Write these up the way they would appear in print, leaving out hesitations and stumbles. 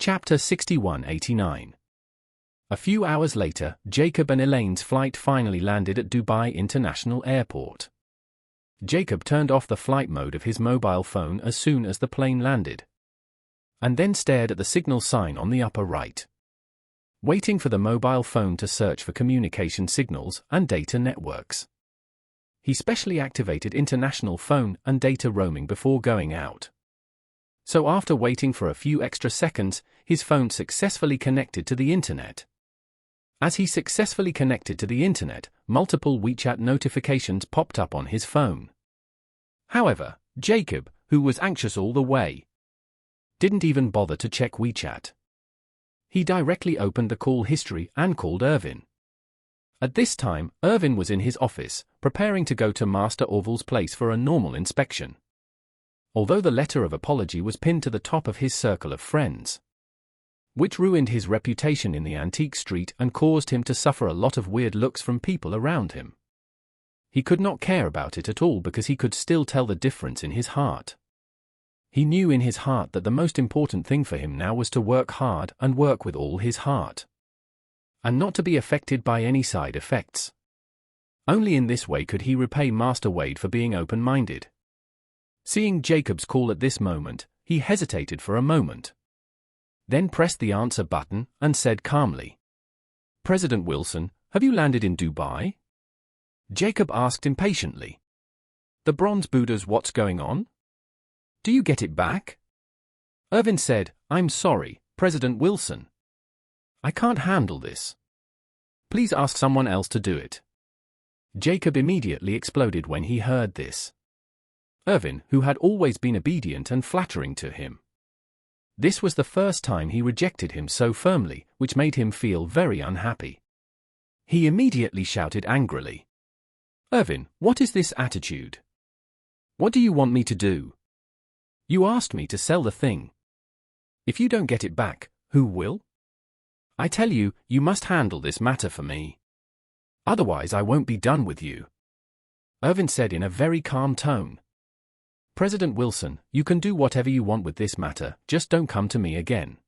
Chapter 6189. A few hours later, Jacob and Elaine's flight finally landed at Dubai International Airport. Jacob turned off the flight mode of his mobile phone as soon as the plane landed, and then stared at the signal sign on the upper right, waiting for the mobile phone to search for communication signals and data networks. He specially activated international phone and data roaming before going out. So after waiting for a few extra seconds, his phone successfully connected to the internet. As he successfully connected to the internet, multiple WeChat notifications popped up on his phone. However, Jacob, who was anxious all the way, didn't even bother to check WeChat. He directly opened the call history and called Irvin. At this time, Irvin was in his office, preparing to go to Master Orville's place for a normal inspection, although the letter of apology was pinned to the top of his circle of friends, which ruined his reputation in the antique street and caused him to suffer a lot of weird looks from people around him. He could not care about it at all because he could still tell the difference in his heart. He knew in his heart that the most important thing for him now was to work hard and work with all his heart, and not to be affected by any side effects. Only in this way could he repay Master Wade for being open-minded. Seeing Jacob's call at this moment, he hesitated for a moment, then pressed the answer button and said calmly, "President Wilson, have you landed in Dubai?" Jacob asked impatiently, "The bronze Buddhas, what's going on? Do you get it back?" Irvin said, "I'm sorry, President Wilson. I can't handle this. Please ask someone else to do it." Jacob immediately exploded when he heard this. Irvin, who had always been obedient and flattering to him, this was the first time he rejected him so firmly, which made him feel very unhappy. He immediately shouted angrily, "Irvin, what is this attitude? What do you want me to do? You asked me to sell the thing. If you don't get it back, who will? I tell you, you must handle this matter for me. Otherwise I won't be done with you." Irvin said in a very calm tone, "President Wilson, you can do whatever you want with this matter, just don't come to me again."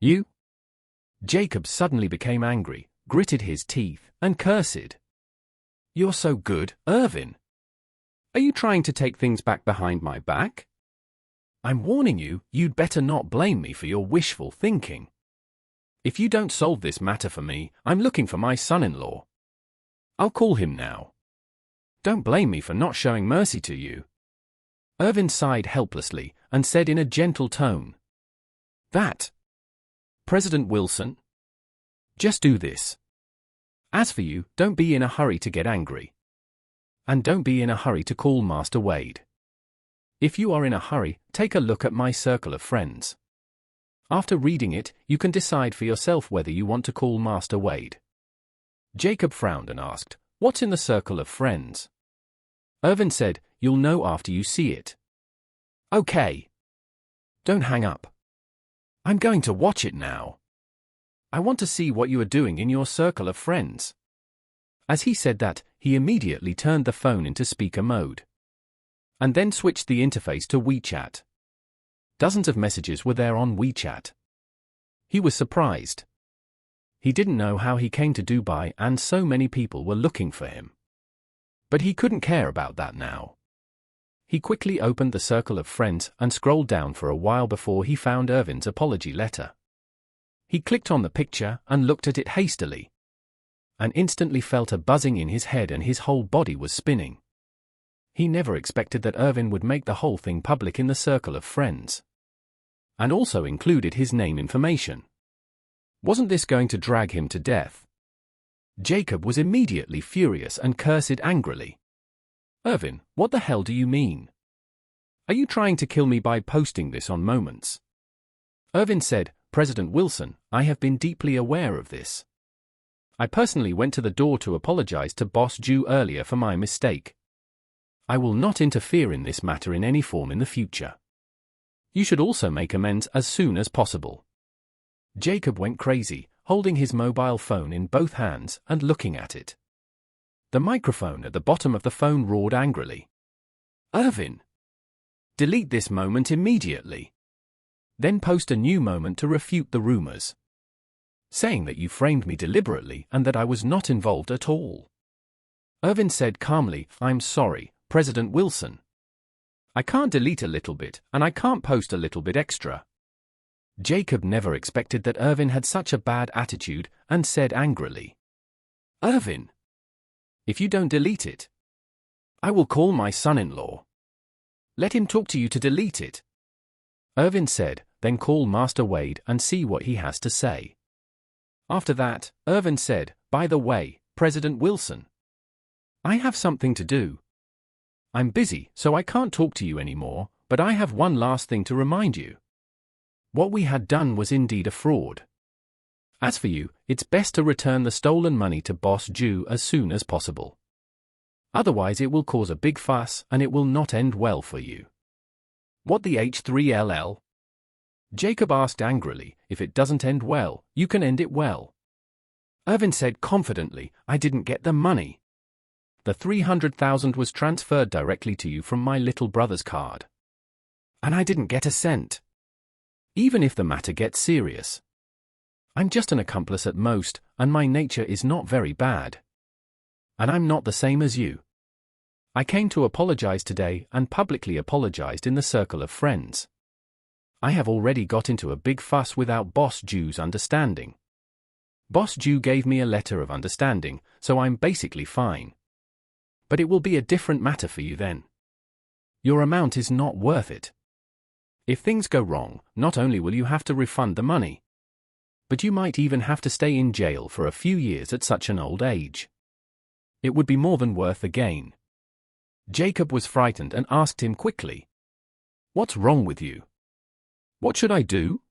"You?" Jacob suddenly became angry, gritted his teeth, and cursed. "You're so good, Irvin. Are you trying to take things back behind my back? I'm warning you, you'd better not blame me for your wishful thinking. If you don't solve this matter for me, I'm looking for my son-in-law. I'll call him now. Don't blame me for not showing mercy to you." Irvin sighed helplessly and said in a gentle tone, "That, President Wilson, just do this. As for you, don't be in a hurry to get angry. And don't be in a hurry to call Master Wade. If you are in a hurry, take a look at my circle of friends. After reading it, you can decide for yourself whether you want to call Master Wade." Jacob frowned and asked, "What's in the circle of friends?" Irvin said, "You'll know after you see it." "Okay. Don't hang up. I'm going to watch it now. I want to see what you are doing in your circle of friends." As he said that, he immediately turned the phone into speaker mode, and then switched the interface to WeChat. Dozens of messages were there on WeChat. He was surprised. He didn't know how he came to Dubai and so many people were looking for him. But he couldn't care about that now. He quickly opened the circle of friends and scrolled down for a while before he found Irvin's apology letter. He clicked on the picture and looked at it hastily, and instantly felt a buzzing in his head and his whole body was spinning. He never expected that Irvin would make the whole thing public in the circle of friends, and also included his name information. Wasn't this going to drag him to death? Jacob was immediately furious and cursed angrily, "Irvin, what the hell do you mean? Are you trying to kill me by posting this on Moments?" Irvin said, "President Wilson, I have been deeply aware of this. I personally went to the door to apologize to Boss Jew earlier for my mistake. I will not interfere in this matter in any form in the future. You should also make amends as soon as possible." Jacob went crazy, holding his mobile phone in both hands and looking at it. The microphone at the bottom of the phone roared angrily, "Irvin! Delete this moment immediately. Then post a new moment to refute the rumors, saying that you framed me deliberately and that I was not involved at all. Irvin said calmly, "I'm sorry, President Wilson. I can't delete a little bit, and I can't post a little bit extra." Jacob never expected that Irvin had such a bad attitude and said angrily, "Irvin, if you don't delete it, I will call my son-in-law. Let him talk to you to delete it." Irvin said, "Then call Master Wade and see what he has to say." After that, Irvin said, "By the way, President Wilson, I have something to do. I'm busy, so I can't talk to you anymore, but I have one last thing to remind you. What we had done was indeed a fraud. As for you, it's best to return the stolen money to Boss Jew as soon as possible. Otherwise it will cause a big fuss and it will not end well for you." "What the H3LL?" Jacob asked angrily. "If it doesn't end well, you can end it well." Irvin said confidently, "I didn't get the money. The 300,000 was transferred directly to you from my little brother's card. And I didn't get a cent. Even if the matter gets serious, I'm just an accomplice at most, and my nature is not very bad. And I'm not the same as you. I came to apologize today and publicly apologized in the circle of friends. I have already got into a big fuss without Boss Jew's understanding. Boss Jew gave me a letter of understanding, so I'm basically fine. But it will be a different matter for you then. Your amount is not worth it. If things go wrong, not only will you have to refund the money, but you might even have to stay in jail for a few years at such an old age. It would be more than worth the gain." Jacob was frightened and asked him quickly, "What's wrong with you? What should I do?"